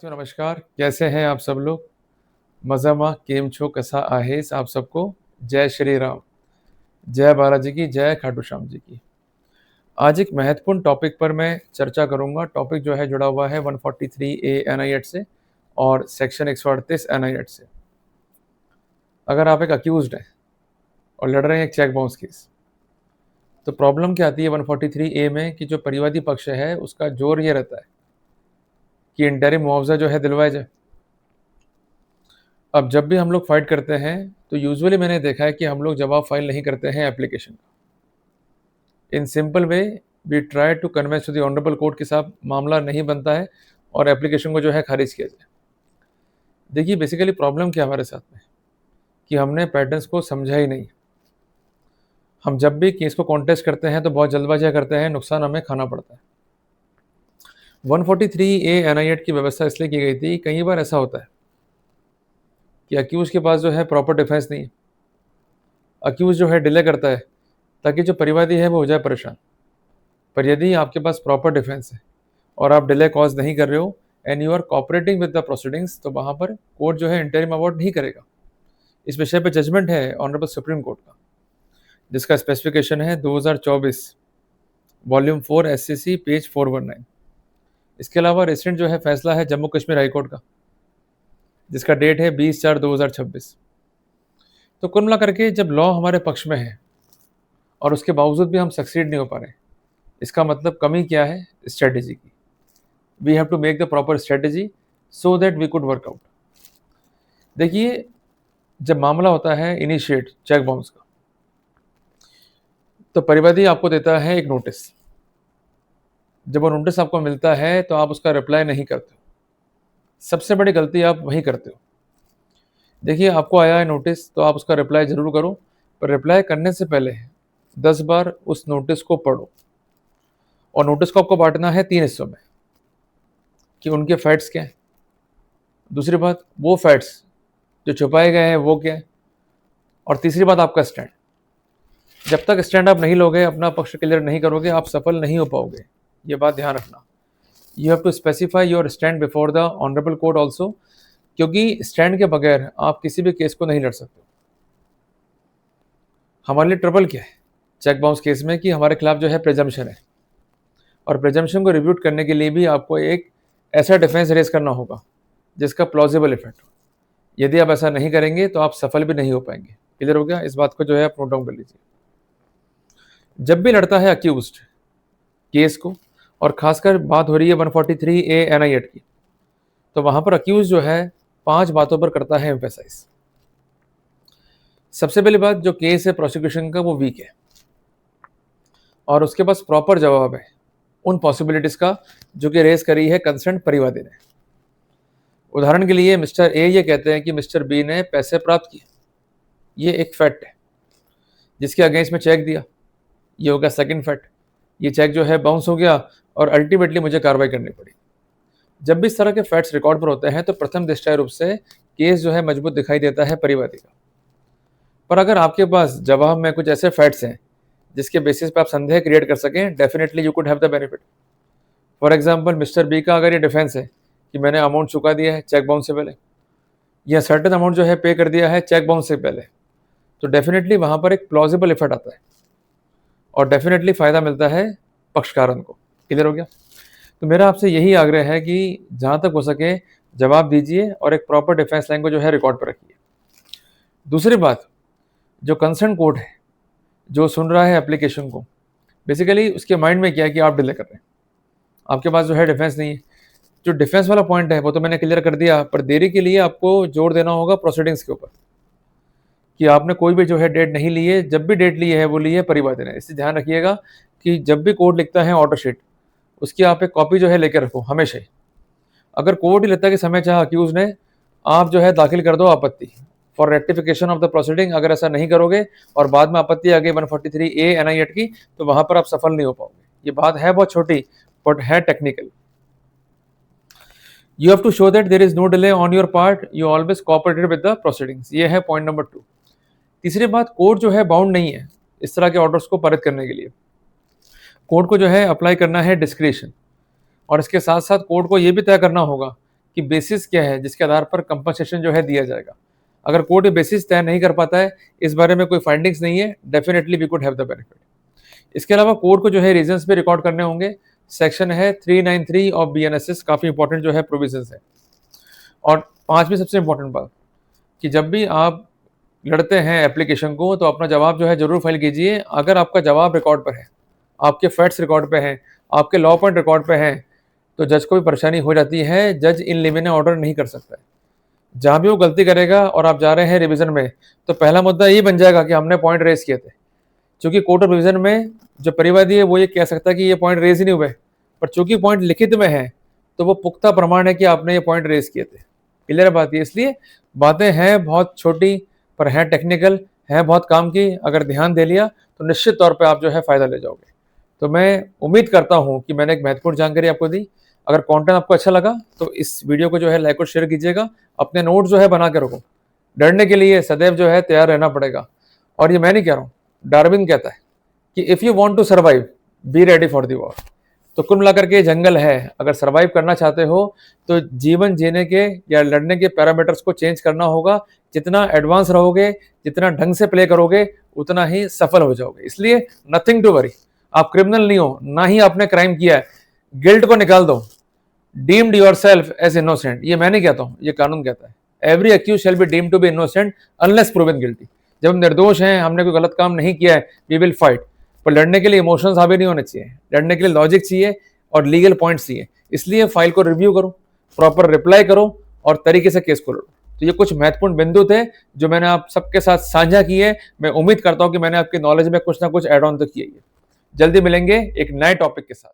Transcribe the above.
साथियों नमस्कार, कैसे हैं आप सब लोग? मज़ामा केम छो कसा आहेस आप सबको? जय श्री राम, जय बालाजी की, जय खाटू श्याम जी की। आज एक महत्वपूर्ण टॉपिक पर मैं चर्चा करूंगा। टॉपिक जो है जुड़ा हुआ है 143A एनआई एक्ट से और सेक्शन 138 एनआई एक्ट से। अगर आप एक अक्यूज्ड हैं और लड़ रहे हैं एक चेक बाउंस केस, तो प्रॉब्लम क्या आती है 143A में कि जो परिवादी पक्ष है उसका जोर ये रहता है कि इंटरिम मुआवजा जो है दिलवाया जाए। अब जब भी हम लोग फाइट करते हैं तो यूजुअली मैंने देखा है कि हम लोग जवाब फाइल नहीं करते हैं एप्लीकेशन का। In simple way we try to convince to the honourable court के साथ मामला नहीं बनता है और एप्लीकेशन को जो है खारिज किया जाए। देखिए बेसिकली प्रॉब्लम क्या हमारे साथ में कि हमने पैटर्न्स को समझा ही नहीं। हम जब भी केस को कॉन्टेस्ट करते हैं तो बहुत जल्दबाजियाँ करते हैं, नुकसान हमें खाना पड़ता है। 143A एनआई एक्ट की व्यवस्था इसलिए की गई थी, कई बार ऐसा होता है कि अक्यूज के पास जो है प्रॉपर डिफेंस नहीं है। अक्यूज जो है डिले करता है ताकि जो परिवादी है वो हो जाए परेशान। पर यदि आपके पास प्रॉपर डिफेंस है और आप डिले कॉज नहीं कर रहे हो and you are cooperating with the proceedings, तो वहाँ पर कोर्ट जो है इंटरिम अवार्ड नहीं करेगा। इस विषय पर जजमेंट है ऑनरेबल सुप्रीम कोर्ट का, जिसका स्पेसिफिकेशन है 2024 वॉल्यूम 4 SCC पेज 419। इसके अलावा रिसेंट जो है फैसला है जम्मू कश्मीर हाई कोर्ट का, जिसका डेट है 20/4/2026। तो कुल मिला करके जब लॉ हमारे पक्ष में है और उसके बावजूद भी हम सक्सीड नहीं हो पा रहे, इसका मतलब कमी क्या है? स्ट्रेटेजी की। We have to make the proper strategy so that we could work out. देखिए, जब मामला होता है इनिशिएट चेक बाउंस का, तो परिवादी आपको देता है एक नोटिस। जब वो नोटिस आपको मिलता है तो आप उसका रिप्लाई नहीं करते हो। सबसे बड़ी गलती आप वही करते हो। देखिए, आपको आया है नोटिस तो आप उसका रिप्लाई जरूर करो, पर रिप्लाई करने से पहले 10 बार उस नोटिस को पढ़ो। और नोटिस को आपको बांटना है 3 हिस्सों में कि उनके फैक्ट्स क्या हैं, दूसरी बात वो फैक्ट्स जो छुपाए गए हैं वो क्या है, और तीसरी बात आपका स्टैंड। जब तक स्टैंड आप नहीं लोगे, अपना पक्ष क्लियर नहीं करोगे, आप सफल नहीं हो पाओगे। ये बात ध्यान रखना। You have to specify your stand before the honourable court also, क्योंकि स्टैंड के बगैर आप किसी भी केस को नहीं लड़ सकते। हमारे लिए ट्रबल क्या है चेक बाउंस केस में कि हमारे खिलाफ जो है प्रिजम्पशन है, और प्रिजम्पशन को रिव्यूट करने के लिए भी आपको एक ऐसा डिफेंस रेज करना होगा जिसका प्लॉजिबल इफेक्ट हो। यदि आप ऐसा नहीं करेंगे तो आप सफल भी नहीं हो पाएंगे। क्लियर हो गया? इस बात को जो है आप नोट डाउन कर लीजिए। जब भी लड़ता है अक्यूज्ड केस को, और खासकर बात हो रही है 143A एनआई एक्ट की, तो वहां पर अक्यूज जो है 5 बातों पर करता है एम्फेसाइज। सबसे पहली बात, जो केस है प्रोसिक्यूशन का वो वीक है और उसके पास प्रॉपर जवाब है उन पॉसिबिलिटीज का जो कि रेज करी है कंसर्न परिवादी ने। उदाहरण के लिए मिस्टर ए ये कहते हैं कि मिस्टर बी ने पैसे प्राप्त किए, ये एक फैक्ट है जिसके अगेंस्ट में चेक दिया, ये हो गया सेकंड फैक्ट। ये चेक जो है बाउंस हो गया और अल्टीमेटली मुझे कार्रवाई करनी पड़ी। जब भी इस तरह के फैक्ट्स रिकॉर्ड पर होते हैं तो प्रथम दृष्टया रूप से केस जो है मजबूत दिखाई देता है परिवादी का। पर अगर आपके पास जवाब में कुछ ऐसे फैक्ट्स हैं जिसके बेसिस पे आप संदेह क्रिएट कर सकें, definitely you could have the benefit. For example, mister B का अगर ये डिफेंस है कि मैंने अमाउंट चुका दिया है चेक बाउंस से पहले, या सर्टेन अमाउंट जो है पे कर दिया है चेक बाउंस से पहले, तो डेफिनेटली वहां पर एक प्लॉजिबल इफेक्ट आता है और डेफिनेटली फायदा मिलता है पक्षकारन को। क्लियर हो गया? तो मेरा आपसे यही आग्रह है कि जहां तक हो सके जवाब दीजिए और एक प्रॉपर डिफेंस लाइन को जो है रिकॉर्ड पर रखिए। दूसरी बात, जो कंसर्न कोर्ट है जो सुन रहा है एप्लीकेशन को, बेसिकली उसके माइंड में क्या है कि आप डिले कर रहे हैं, आपके पास जो है डिफेंस नहीं है। जो डिफेंस वाला पॉइंट है वो तो मैंने क्लियर कर दिया, पर देरी के लिए आपको जोर देना होगा प्रोसीडिंग्स के ऊपर कि आपने कोई भी जो है डेट नहीं ली है। जब भी डेट ली है वो ली है परिवादी ने। इससे ध्यान रखिएगा कि जब भी कोर्ट लिखता है ऑर्डर शीट, उसकी आप एक कॉपी जो है लेकर रखो हमेशा ही। अगर कोर्ट ही लेता है कि समय चाह अक्यूज ने, आप जो है दाखिल कर दो आपत्ति for rectification of the proceeding. अगर ऐसा नहीं करोगे और बाद में आपत्ति आ गई 143A एनआई एक्ट की, तो वहां पर आप सफल नहीं हो पाओगे। ये बात है बहुत छोटी बट है technical. You have to show that there is no delay on your part, you always cooperated with the proceedings. ये है पॉइंट नंबर 2। तीसरी बात, कोर्ट जो है बाउंड नहीं है इस तरह के ऑर्डर्स को पारित करने के लिए। कोर्ट को जो है अप्लाई करना है डिस्क्रिशन, और इसके साथ साथ कोर्ट को ये भी तय करना होगा कि बेसिस क्या है जिसके आधार पर कंपनसेशन जो है दिया जाएगा। अगर कोर्ट बेसिस तय नहीं कर पाता है, इस बारे में कोई फाइंडिंग्स नहीं है, definitely we could have the benefit. इसके अलावा कोर्ट को जो है रीजंस पे रिकॉर्ड करने होंगे। सेक्शन है 393 ऑफ BNSS, काफ़ी इंपॉर्टेंट जो है प्रोविजंस है। और पांचवी सबसे इंपॉर्टेंट बात कि जब भी आप लड़ते हैं एप्लीकेशन को तो अपना जवाब जो है जरूर फाइल कीजिए। अगर आपका जवाब रिकॉर्ड पर है, आपके फैक्ट्स रिकॉर्ड पे हैं, आपके लॉ पॉइंट रिकॉर्ड पे हैं, तो जज को भी परेशानी हो जाती है। जज इन लिमिने ऑर्डर नहीं कर सकता है। जहाँ भी वो गलती करेगा और आप जा रहे हैं रिवीजन में, तो पहला मुद्दा ये बन जाएगा कि हमने पॉइंट रेज किए थे। क्योंकि कोर्ट ऑफ रिवीजन में जो परिवादी है वो ये कह सकता है कि ये पॉइंट रेज ही नहीं हुए, पर चूंकि पॉइंट लिखित में है तो वो पुख्ता प्रमाण है कि आपने ये पॉइंट रेज किए थे। क्लियर बात है। इसलिए बातें हैं बहुत छोटी पर हैं टेक्निकल, है बहुत काम की। अगर ध्यान दे लिया तो निश्चित तौर पे आप जो है फायदा ले जाओगे। तो मैं उम्मीद करता हूं कि मैंने एक महत्वपूर्ण जानकारी आपको दी। अगर कंटेंट आपको अच्छा लगा तो इस वीडियो को जो है लाइक और शेयर कीजिएगा। अपने नोट जो है बना के रखो। डरने के लिए सदैव जो है तैयार रहना पड़ेगा। और ये मैं नहीं कह रहा हूँ, डार्विन कहता है कि if you want to survive be ready for the war. तो कुल मिलाकर के जंगल है, अगर सर्वाइव करना चाहते हो तो जीवन जीने के या लड़ने के पैरामीटर्स को चेंज करना होगा। जितना एडवांस रहोगे, जितना ढंग से प्ले करोगे, उतना ही सफल हो जाओगे। इसलिए नथिंग टू वरी। आप क्रिमिनल नहीं हो, ना ही आपने क्राइम किया है। गिल्ट को निकाल दो। Deemed yourself as innocent. ये मैं नहीं कहता हूं, ये कानून कहता है। Every accused shall be deemed to be innocent unless proven guilty. जब हम निर्दोष हैं, हमने कोई गलत काम नहीं किया है, वी विल फाइट। पर लड़ने के लिए इमोशंस हावी नहीं होने चाहिए। लड़ने के लिए लॉजिक चाहिए और लीगल पॉइंट्स चाहिए। इसलिए फाइल को रिव्यू करो, प्रॉपर रिप्लाई करो और तरीके से केस को लड़ो। तो ये कुछ महत्वपूर्ण बिंदु थे जो मैंने आप सबके साथ साझा किए। मैं उम्मीद करता हूं कि मैंने आपके नॉलेज में कुछ ना कुछ एड ऑन तो किया ही है। जल्दी मिलेंगे एक नए टॉपिक के साथ।